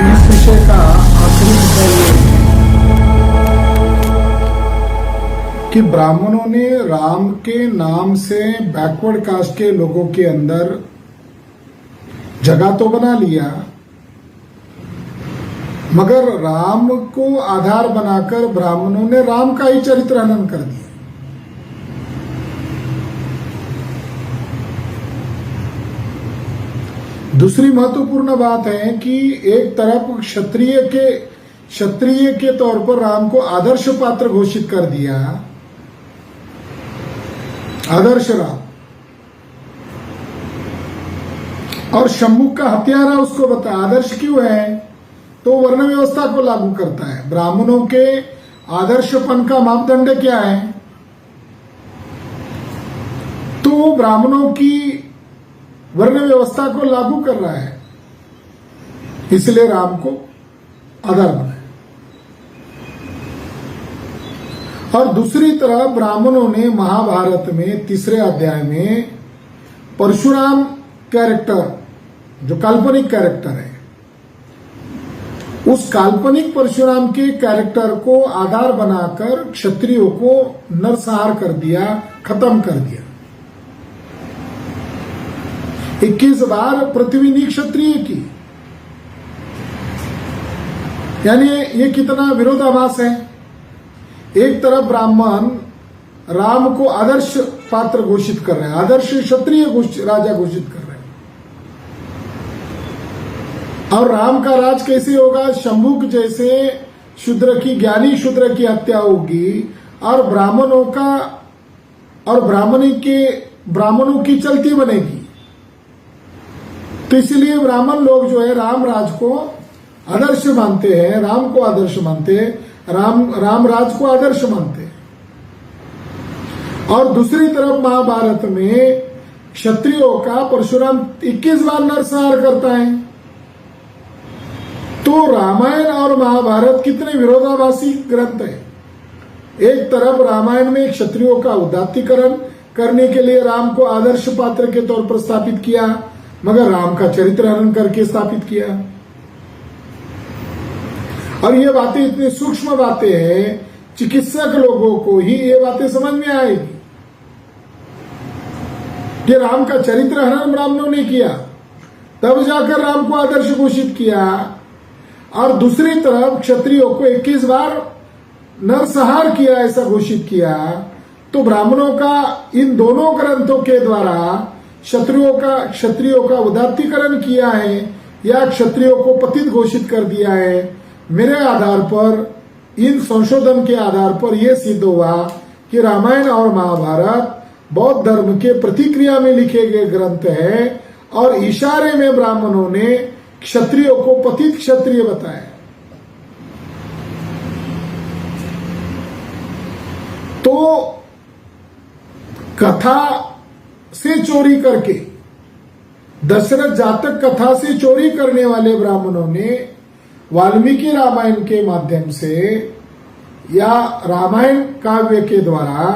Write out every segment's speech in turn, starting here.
इस विषय का आखिरी मुद्दा ये है कि ब्राह्मणों ने राम के नाम से बैकवर्ड कास्ट के लोगों के अंदर जगह तो बना लिया, मगर राम को आधार बनाकर ब्राह्मणों ने राम का ही चरित्र हनन कर दिया। दूसरी महत्वपूर्ण बात है कि एक तरफ क्षत्रिय के तौर पर राम को आदर्श पात्र घोषित कर दिया, आदर्श राम, और शंभुक का हत्यारा उसको बताया। आदर्श क्यों है? तो वर्ण व्यवस्था को लागू करता है। ब्राह्मणों के आदर्शपन का मापदंड क्या है? तो ब्राह्मणों की वर्ण व्यवस्था को लागू कर रहा है, इसलिए राम को आधार बनाया। और दूसरी तरफ ब्राह्मणों ने महाभारत में तीसरे अध्याय में परशुराम कैरेक्टर, जो काल्पनिक कैरेक्टर है, उस काल्पनिक परशुराम के कैरेक्टर को आधार बनाकर क्षत्रियों को नरसंहार कर दिया, खत्म कर दिया। 21 बार पृथ्वी क्षत्रिय की, यानी ये कितना विरोधाभास है। एक तरफ ब्राह्मण राम को आदर्श पात्र घोषित कर रहे हैं, आदर्श क्षत्रिय राजा घोषित कर रहे हैं, और राम का राज कैसे होगा? शंभुक जैसे शूद्र की, ज्ञानी शूद्र की हत्या होगी, और ब्राह्मणों का और ब्राह्मणों की चलती बनेगी। तो इसलिए ब्राह्मण लोग जो है राम राज को आदर्श मानते हैं, राम को आदर्श मानते हैं, राम राज को आदर्श मानते हैं। और दूसरी तरफ महाभारत में क्षत्रियों का परशुराम 21 बार नरसंहार करता है। तो रामायण और महाभारत कितने विरोधाभासी ग्रंथ है। एक तरफ रामायण में क्षत्रियों का उदात्तीकरण करने के लिए राम को आदर्श पात्र के तौर पर स्थापित किया, मगर राम का चरित्र हनन करके स्थापित किया। और ये बातें इतनी सूक्ष्म बातें हैं, चिकित्सक लोगों को ही ये बातें समझ में आएगी कि राम का चरित्र हनन ब्राह्मणों ने किया, तब जाकर राम को आदर्श घोषित किया। और दूसरी तरफ क्षत्रियों को 21 बार नरसंहार किया, ऐसा घोषित किया। तो ब्राह्मणों का इन दोनों ग्रंथों के द्वारा क्षत्रियों का उदात्तीकरण किया है या क्षत्रियों को पतित घोषित कर दिया है। मेरे आधार पर, इन संशोधन के आधार पर यह सिद्ध हुआ कि रामायण और महाभारत बौद्ध धर्म के प्रतिक्रिया में लिखे गए ग्रंथ हैं, और इशारे में ब्राह्मणों ने क्षत्रियों को पतित क्षत्रिय बताया। तो कथा से चोरी करके, दशरथ जातक कथा से चोरी करने वाले ब्राह्मणों ने वाल्मीकि रामायण के माध्यम से या रामायण काव्य के द्वारा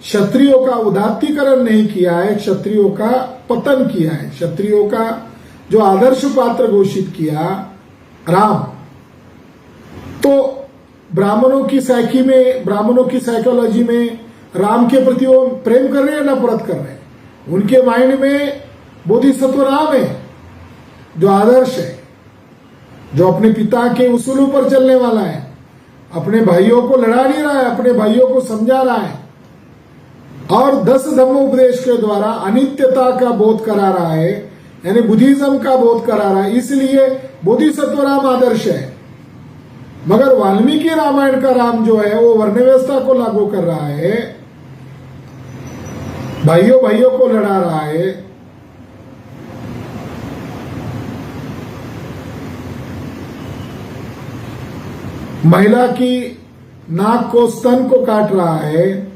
क्षत्रियों का उदात्तीकरण नहीं किया है, क्षत्रियों का पतन किया है। क्षत्रियों का जो आदर्श पात्र घोषित किया राम, तो ब्राह्मणों की साइकोलॉजी में राम के प्रति वो प्रेम कर रहे हैं, नफरत कर रहे हैं। उनके माइंड में बोधिसत्व राम है, जो आदर्श है, जो अपने पिता के उसूलों पर चलने वाला है, अपने भाइयों को लड़ा नहीं रहा है, अपने भाइयों को समझा रहा है, और 10 धम्मोपदेश के द्वारा अनित्यता का बोध करा रहा है, यानी बुद्धिज्म का बोध करा रहा है। इसलिए बोधिसत्व राम आदर्श है। मगर वाल्मीकि रामायण का राम जो है वो वर्ण व्यवस्था को लागू कर रहा है, भाइयों को लड़ा रहा है। महिला की नाक को, स्तन को काट रहा है,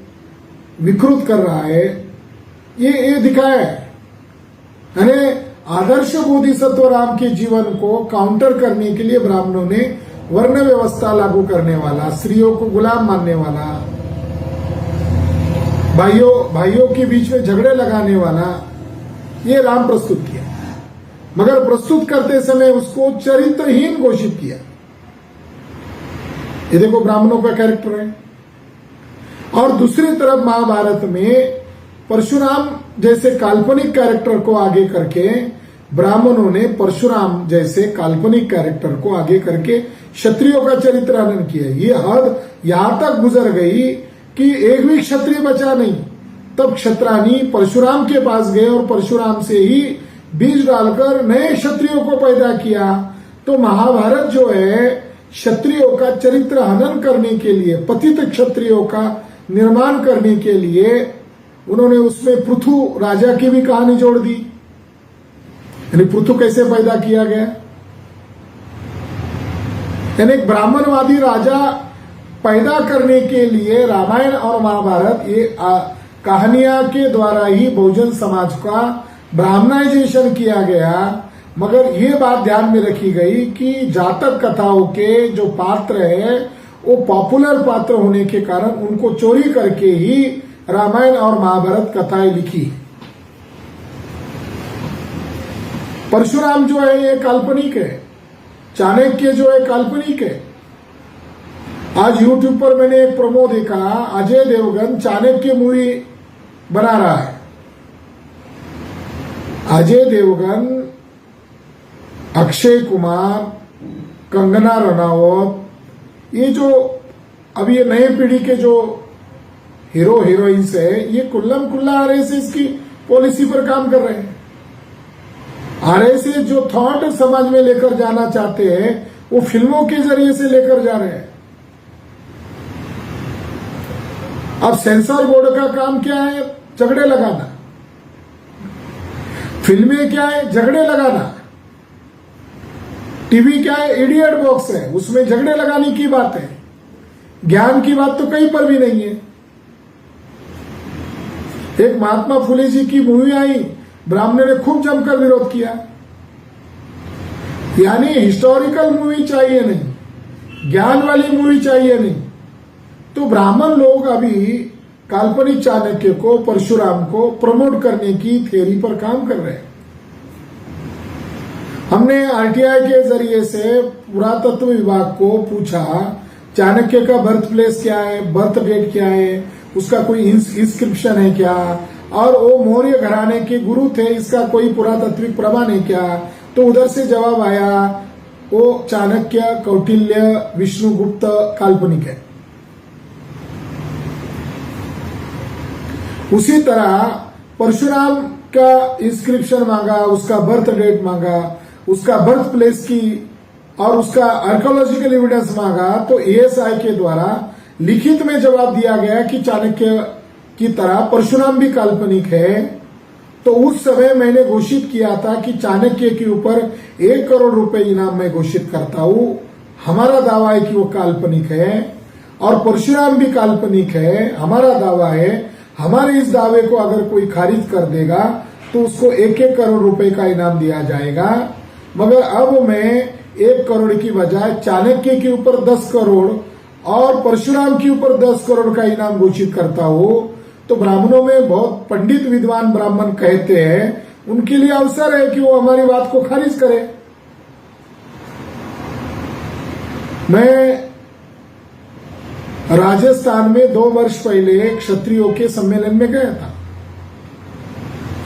विकृत कर रहा है, ये दिखाया है। यानी आदर्श बोधिसत्व राम के जीवन को काउंटर करने के लिए ब्राह्मणों ने वर्ण व्यवस्था लागू करने वाला, स्त्रियों को गुलाम मानने वाला, भाइयों के बीच में झगड़े लगाने वाला ये राम प्रस्तुत किया। मगर प्रस्तुत करते समय उसको चरित्रहीन घोषित किया। ये देखो ब्राह्मणों का कैरेक्टर है। और दूसरी तरफ महाभारत में परशुराम जैसे काल्पनिक कैरेक्टर को आगे करके ब्राह्मणों ने परशुराम जैसे काल्पनिक कैरेक्टर को आगे करके क्षत्रियों का चरित्र हनन किया। ये हद यहां तक गुजर गई कि एक भी क्षत्रिय बचा नहीं। तब क्षत्रानी परशुराम के पास गए और परशुराम से ही बीज डालकर नए क्षत्रियों को पैदा किया। तो महाभारत जो है क्षत्रियों का चरित्र हनन करने के लिए, पतित क्षत्रियों का निर्माण करने के लिए उन्होंने उसमें पृथु राजा की भी कहानी जोड़ दी। यानी पृथु कैसे पैदा किया गया, यानी एक ब्राह्मणवादी राजा पैदा करने के लिए रामायण और महाभारत ये कहानियां के द्वारा ही बहुजन समाज का ब्राह्मणाइजेशन किया गया। मगर ये बात ध्यान में रखी गई कि जातक कथाओं के जो पात्र है वो पॉपुलर पात्र होने के कारण उनको चोरी करके ही रामायण और महाभारत कथाएं लिखी। परशुराम जो है ये काल्पनिक है, चाणक्य जो है काल्पनिक है। आज यूट्यूब पर मैंने एक प्रोमो देखा, अजय देवगन चाणक्य मूवी बना रहा है। अजय देवगन, अक्षय कुमार, कंगना रनावत, ये जो अभी ये नए पीढ़ी के जो हीरो हीरोइंस है ये कुल्लम कुल्ला आरएसएस की पॉलिसी पर काम कर रहे हैं। आरएसएस जो थॉट समाज में लेकर जाना चाहते हैं वो फिल्मों के जरिए से लेकर जा रहे हैं। अब सेंसर बोर्ड का काम क्या है? झगड़े लगाना। फिल्में क्या है? झगड़े लगाना। टीवी क्या है? इडियट बॉक्स है, उसमें झगड़े लगाने की बात है। ज्ञान की बात तो कहीं पर भी नहीं है। एक महात्मा फुले जी की मूवी आई, ब्राह्मणों ने खूब जमकर विरोध किया। यानी हिस्टोरिकल मूवी चाहिए नहीं, ज्ञान वाली मूवी चाहिए नहीं। तो ब्राह्मण लोग अभी काल्पनिक चाणक्य को, परशुराम को प्रमोट करने की थ्योरी पर काम कर रहे हैं। हमने आरटीआई के जरिए से पुरातत्व विभाग को पूछा चाणक्य का बर्थ प्लेस क्या है, बर्थ डेट क्या है, उसका कोई इंस्क्रिप्शन है क्या, और वो मौर्य घराने के गुरु थे, इसका कोई पुरातात्विक प्रमाण है क्या। तो उधर से जवाब आया वो चाणक्य, कौटिल्य, विष्णुगुप्त काल्पनिक है। उसी तरह परशुराम का इंस्क्रिप्शन मांगा, उसका बर्थ डेट मांगा, उसका बर्थ प्लेस की और उसका आर्कियोलॉजिकल एविडेंस मांगा। तो एएसआई के द्वारा लिखित में जवाब दिया गया कि चाणक्य की तरह परशुराम भी काल्पनिक है। तो उस समय मैंने घोषित किया था कि चाणक्य के ऊपर 1 करोड़ रुपए इनाम मैं घोषित करता हूं। हमारा दावा है कि वो काल्पनिक है और परशुराम भी काल्पनिक है। हमारा दावा है, हमारे इस दावे को अगर कोई खारिज कर देगा तो उसको 1-1 करोड़ रुपए का इनाम दिया जाएगा। मगर अब मैं 1 करोड़ की बजाय चाणक्य के ऊपर 10 करोड़ और परशुराम के ऊपर 10 करोड़ का इनाम घोषित करता हूं। तो ब्राह्मणों में बहुत पंडित विद्वान ब्राह्मण कहते हैं, उनके लिए अवसर है कि वो हमारी बात को खारिज करें। मैं राजस्थान में 2 वर्ष पहले क्षत्रियों के सम्मेलन में गया था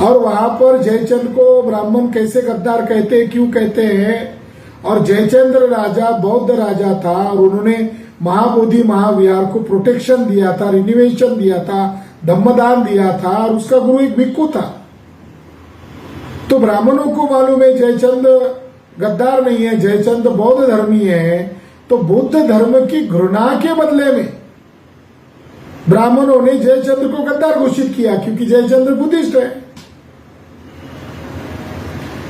और वहां पर जयचंद को ब्राह्मण कैसे गद्दार कहते हैं, क्यों कहते हैं। और जयचंद्र राजा बौद्ध राजा था और उन्होंने महाबोधि महाविहार को प्रोटेक्शन दिया था, रिनोवेशन दिया था, धम्मदान दिया था और उसका गुरु एक भिक्खु था। तो ब्राह्मणों को मालूम है जयचंद गद्दार नहीं है, जयचंद बौद्ध धर्मी है। तो बुद्ध धर्म की घृणा के बदले में ब्राह्मणों ने जयचंद्र को गद्दार घोषित किया क्योंकि जयचंद्र बुद्धिस्ट है।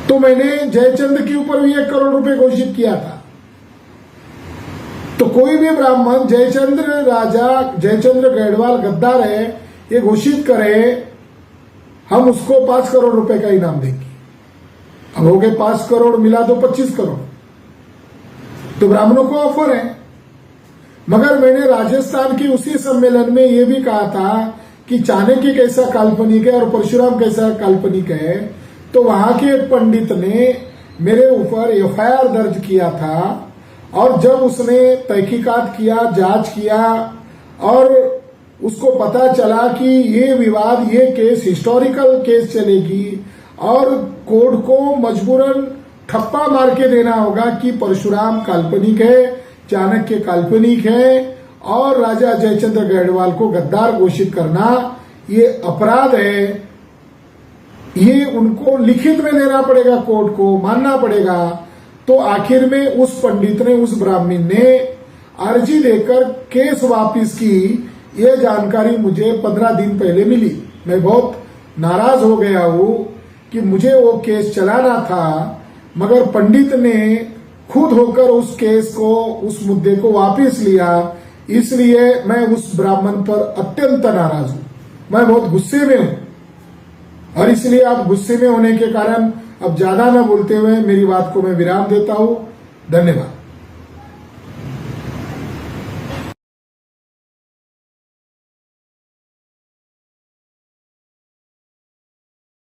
तो मैंने जयचंद्र के ऊपर भी 1 करोड़ रुपए घोषित किया था। तो कोई भी ब्राह्मण जयचंद्र राजा, जयचंद्र गढ़वाल गद्दार है ये घोषित करे, हम उसको 5 करोड़ रुपए का इनाम देंगे। अब हो गए 5 करोड़, मिला दो 25 करोड़। तो ब्राह्मणों को ऑफर है। मगर मैंने राजस्थान के उसी सम्मेलन में यह भी कहा था कि चाणक्य कैसा काल्पनिक है और परशुराम कैसा काल्पनिक है। तो वहां के एक पंडित ने मेरे ऊपर एफआईआर दर्ज किया था और जब उसने तहकीकात किया, जांच किया और उसको पता चला कि ये विवाद, ये केस हिस्टोरिकल केस चलेगी और कोर्ट को मजबूरन ठप्पा मार के देना होगा कि परशुराम काल्पनिक है, चाणक्य काल्पनिक है और राजा जयचंद्र गढ़वाल को गद्दार घोषित करना ये अपराध है, ये उनको लिखित में देना पड़ेगा, कोर्ट को मानना पड़ेगा। तो आखिर में उस पंडित ने, उस ब्राह्मण ने अर्जी देकर केस वापिस की। ये जानकारी मुझे 15 दिन पहले मिली। मैं बहुत नाराज हो गया हूं कि मुझे वो केस चलाना था मगर पंडित ने खुद होकर उस केस को, उस मुद्दे को वापस लिया। इसलिए मैं उस ब्राह्मण पर अत्यंत नाराज हूं, मैं बहुत गुस्से में हूं और इसलिए आप गुस्से में होने के कारण अब ज्यादा न बोलते हुए मेरी बात को मैं विराम देता हूं। धन्यवाद।